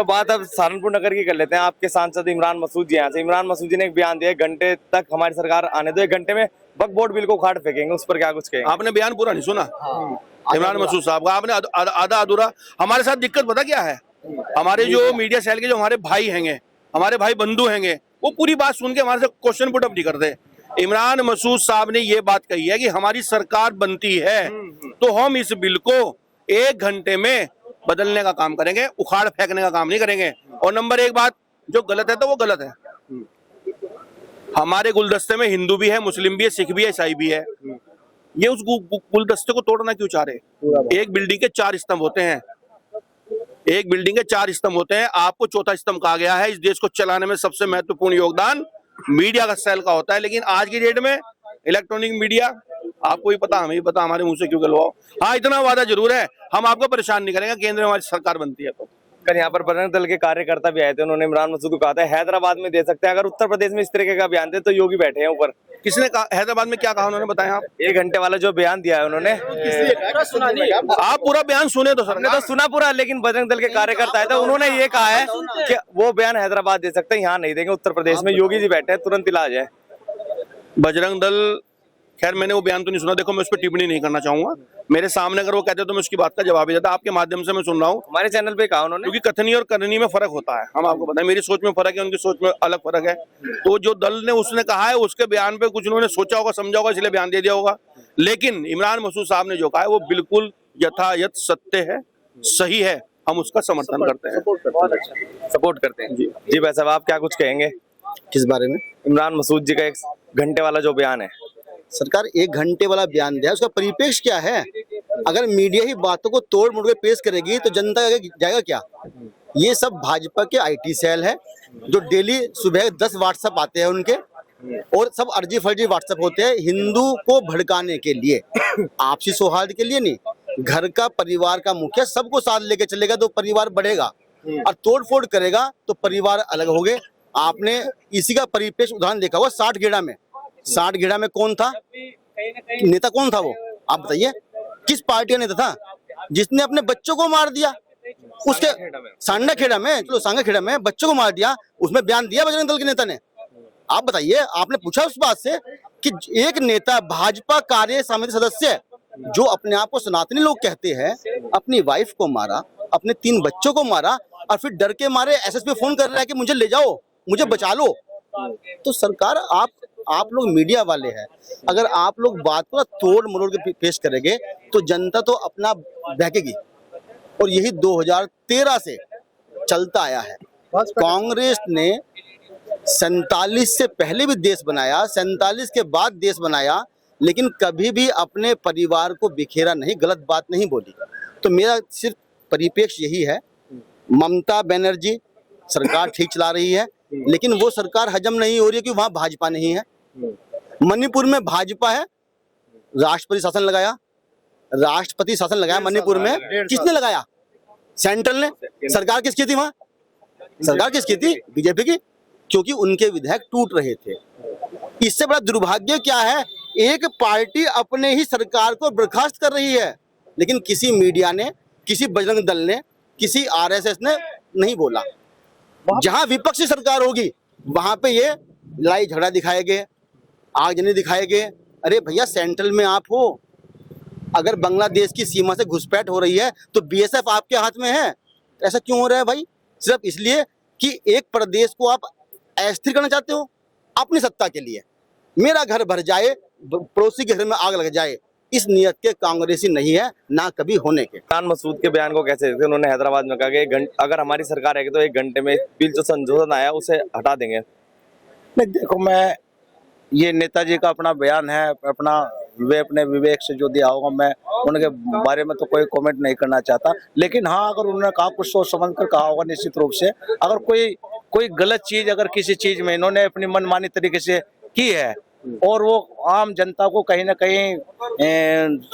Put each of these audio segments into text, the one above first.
तो बात अब सहारनपुर नगर की कर लेते हैं। आपके सांसद इमरान मसूद जी यहाँ से, इमरान मसूद जी ने एक बयान दिया, घंटे तक हमारी सरकार आने दो, 1 घंटे में वक्फ बोर्ड बिल को उखाड़ फेंकेंगे। उस पर क्या कुछ कहेंगे? आपने बयान पूरा नहीं सुना इमरान मसूद साहब का, आपने आधा अधूरा। हमारे साथ दिक्कत पता क्या है, हमारे जो मीडिया सेल के जो हमारे भाई हैंगे, हमारे भाई बंधु हैंगे, वो पूरी बात सुन के हमारे से क्वेश्चन पुट अप नहीं करते। इमरान मसूद साहब ने ये बात कही है कि हमारी सरकार बनती है तो हम इस बिल को 1 घंटे में बदलने का काम करेंगे, उखाड़ फेंकने का काम नहीं करेंगे। और नंबर 1 बात, जो गलत है तो वो गलत है। हमारे गुलदस्ते में हिंदू भी है, मुस्लिम भी है, सिख भी है, ईसाई भी है। ये उस गुलदस्ते को तोड़ना क्यों चाह रहे? एक बिल्डिंग के 4 स्तंभ होते हैं, एक बिल्डिंग के 4 स्तंभ होते हैं। आपको चौथा स्तंभ कहा गया है। इस देश को चलाने में सबसे महत्वपूर्ण योगदान मीडिया का सेल का होता है, लेकिन आज की डेट में इलेक्ट्रॉनिक मीडिया, आपको भी पता, हमें भी पता, हमारे मुंह से क्यों गलवाओ। हाँ, इतना वादा जरूर है, हम आपको परेशान नहीं करेंगे, केंद्र में हमारी सरकार बनती है तो। कल यहाँ पर बजरंग दल के कार्यकर्ता भी आए थे, उन्होंने इमरान मसूद को कहा था हैदराबाद में दे सकते हैं, अगर उत्तर प्रदेश में इस तरीके का बयान दे तो योगी बैठे हैं ऊपर। किसने कहा? हैदराबाद में क्या कहा उन्होंने, बताया आप? 1 घंटे वाला जो बयान दिया है उन्होंने, आप पूरा बयान सुने तो सर। हमने तो सुना पूरा, लेकिन बजरंग दल के कार्यकर्ता आए थे, उन्होंने ये कहा है कि वो बयान हैदराबाद दे सकते हैं, यहाँ नहीं देंगे, उत्तर प्रदेश में योगी जी बैठे हैं, तुरंत इलाज है। बजरंग दल, खैर मैंने वो बयान तो नहीं सुना, देखो मैं उस पर टिप्पणी नहीं करना चाहूंगा। मेरे सामने अगर वो कहते तो मैं उसकी बात का जवाब ही देता। आपके माध्यम से मैं सुन रहा हूँ, हमारे चैनल पे कहा उन्होंने, क्योंकि कथनी और करनी में फर्क होता है, हम आपको बताएं। मेरी सोच में फर्क है, उनकी सोच में अलग फर्क है। तो जो दल ने उसने कहा है, उसके बयान पे कुछ उन्होंने सोचा होगा, समझा होगा, इसलिए बयान दे दिया होगा। लेकिन इमरान मसूद साहब ने जो कहा है वो बिल्कुल यथायथ सत्य है, सही है, हम उसका समर्थन करते हैं, सपोर्ट करते हैं। जी भाई साहब, आप क्या कुछ कहेंगे किस बारे में? इमरान मसूद जी का 1 घंटे वाला जो बयान है? सरकार 1 घंटे वाला बयान दिया, उसका परिप्रेक्ष्य क्या है? अगर मीडिया ही बातों को तोड़ मोड़ के पेश करेगी तो जनता जाएगा क्या? ये सब भाजपा के आईटी सेल है, जो डेली सुबह 10 व्हाट्सएप आते हैं उनके, और सब अर्जी फर्जी व्हाट्सएप होते हैं हिंदू को भड़काने के लिए, आपसी सौहार्द के लिए नहीं। घर का, परिवार का मुखिया सबको साथ लेके चलेगा तो परिवार बढ़ेगा, और तोड़ फोड़ करेगा तो परिवार अलग हो गए। आपने इसी का परिप्रेक्ष्य उदाहरण देखा हुआ 60 गेड़ा में। 60 गेड़ा में कौन था नेता, कौन था वो? आप बताइए, किस पार्टी का नेता था जिसने अपने बच्चों को मार दिया? उसके सांडा खेड़ा में, चलो सांगा खेड़ा में बच्चों को मार दिया, उसमें बयान दिया बजरंग दल के नेता ने? आप बताइए, आपने पूछा उस बात से कि एक नेता, भाजपा कार्य समिति सदस्य, जो अपने आप को सनातनी लोग कहते हैं, अपनी वाइफ को मारा, अपने 3 बच्चों को मारा, और फिर डर के मारे एसएसपी फोन कर रहा है कि मुझे ले जाओ, मुझे बचा लो। तो सरकार, आप लोग मीडिया वाले हैं, अगर आप लोग बात को तोड़ मरोड़ के पेश करेंगे तो जनता तो अपना बहकेगी, और यही 2013 से चलता आया है। कांग्रेस ने 47 से पहले भी देश बनाया, 47 के बाद देश बनाया, लेकिन कभी भी अपने परिवार को बिखेरा नहीं, गलत बात नहीं बोली। तो मेरा सिर्फ परिप्रेक्ष्य यही है, ममता बनर्जी सरकार ठीक चला रही है, लेकिन वो सरकार हजम नहीं हो रही है कि वहां भाजपा नहीं है। मणिपुर में भाजपा है, राष्ट्रपति शासन लगाया मणिपुर में, किसने लगाया? सेंट्रल ने। सरकार किसकी थी वहां? सरकार किसकी थी? बीजेपी की, क्योंकि उनके विधायक टूट रहे थे। इससे बड़ा दुर्भाग्य क्या है, एक पार्टी अपने ही सरकार को बर्खास्त कर रही है, लेकिन किसी मीडिया ने, किसी बजरंग दल ने, किसी आरएसएस ने नहीं बोला। जहां विपक्षी सरकार होगी वहां पे ये लड़ाई झगड़ा दिखाएंगे, आगजनी दिखाएंगे। अरे भैया, सेंट्रल में आप हो, अगर बांग्लादेश की सीमा से घुसपैठ हो रही है तो बीएसएफ आपके हाथ में है। ऐसा क्यों हो रहा है भाई? सिर्फ इसलिए कि एक प्रदेश को आप अस्थिर करना चाहते हो अपनी सत्ता के लिए। मेरा घर भर जाए, पड़ोसी के घर में आग लग जाए, इस नियत के कांग्रेसी नहीं है, ना कभी होने के। इमरान मसूद के बयान को कैसे देखते हैं? उन्होंने हैदराबाद में कहा कि अगर हमारी सरकार आएगी तो 1 घंटे में बिल जो संशोधन आया उसे हटा देंगे। नहीं, देखो, मैं, ये नेताजी का अपना बयान है, वे अपने विवेक से जो दिया होगा, मैं उनके बारे में तो कोई कमेंट नहीं करना चाहता। लेकिन हाँ, अगर उन्होंने कहा, कुछ सोच समझ कर कहा होगा निश्चित रूप से। अगर कोई गलत चीज, अगर किसी चीज में इन्होंने अपनी मनमानी तरीके से की है और वो आम जनता को कहीं ना कहीं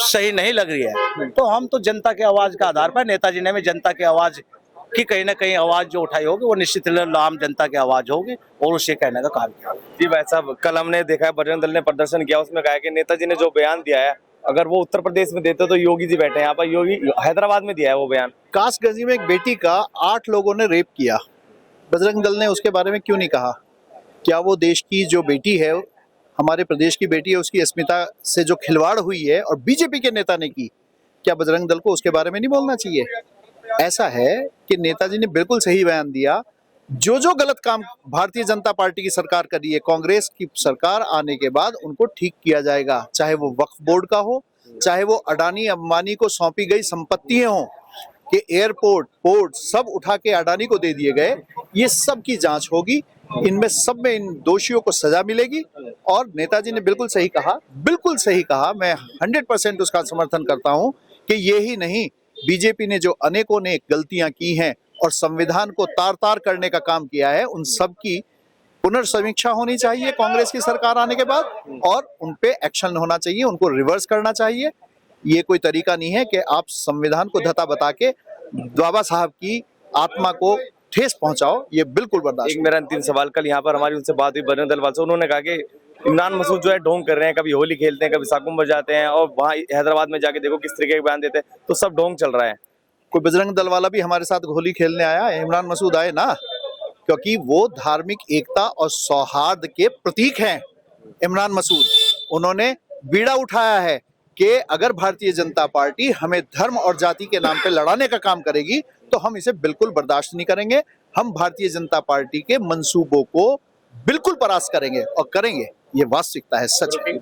सही नहीं लग रही है, तो हम तो जनता के आवाज के आधार पर, नेताजी ने भी जनता की आवाज की कहीं ना कहीं आवाज जो उठाई होगी वो निश्चित आम जनता की आवाज होगी, और उसे कहने का काम किया। जी भाई साहब, कल हमने देखा है बजरंग दल ने प्रदर्शन किया, उसमें कहा कि नेताजी ने जो बयान दिया है अगर वो उत्तर प्रदेश में देते तो योगी जी बैठे हैं यहाँ पर, योगी हैदराबाद में दिया है वो बयान। कासगंज में एक बेटी का 8 लोगों ने रेप किया, बजरंग दल ने उसके बारे में क्यों नहीं कहा? क्या वो देश की जो बेटी है, हमारे प्रदेश की बेटी है, उसकी अस्मिता से जो खिलवाड़ हुई है और बीजेपी के नेता ने की, क्या बजरंग दल को उसके बारे में नहीं बोलना चाहिए? ऐसा है कि नेताजी ने बिल्कुल सही बयान दिया, जो गलत काम भारतीय जनता पार्टी की सरकार कर रही है, कांग्रेस की सरकार आने के बाद उनको ठीक किया जाएगा, चाहे वो वक्फ बोर्ड का हो, चाहे वो अडानी अंबानी को सौंपी गई संपत्तियां हों कि एयरपोर्ट पोर्ट सब उठा के अडानी को दे दिए गए, ये सब की जांच होगी, इनमें सब में इन दोषियों को सजा मिलेगी। और नेताजी ने बिल्कुल सही कहा, मैं 100% उसका समर्थन करता हूं कि ये ही नहीं, बीजेपी ने जो अनेकों ने गलतियां की हैं और संविधान को तार-तार करने का काम किया है, उन सब की पुनर्समीक्षा होनी चाहिए कांग्रेस की सरकार आने के बाद, और उन पे एक्शन होना चाहिए, उनको रिवर्स करना चाहिए। ये कोई तरीका नहीं है कि आप संविधान को धता बता के बाबा साहब की आत्मा को ठेस पहुंचाओ, ये बिल्कुल बर्दाश्त एक मेरा अंतिम सवाल, कल यहाँ पर हमारी उनसे बात हुई बजरंग दल वाले से, उन्होंने कहा कि इमरान मसूद जो है ढोंग कर रहे हैं, कभी होली खेलते हैं, कभी साकुम बजाते हैं, और वहाँ हैदराबाद में जाके देखो किस तरीके के बयान देते हैं, तो सब ढोंग चल रहा है। कोई बजरंग दल वाला भी हमारे साथ होली खेलने आया, इमरान मसूद आए ना, क्योंकि वो धार्मिक एकता और सौहार्द के प्रतीक हैं। इमरान मसूद, उन्होंने बीड़ा उठाया है कि अगर भारतीय जनता पार्टी हमें धर्म और जाति के नाम पे लड़ाने का काम करेगी तो हम इसे बिल्कुल बर्दाश्त नहीं करेंगे। हम भारतीय जनता पार्टी के मंसूबों को बिल्कुल परास्त करेंगे और करेंगे, ये वास्तविकता है, सच है।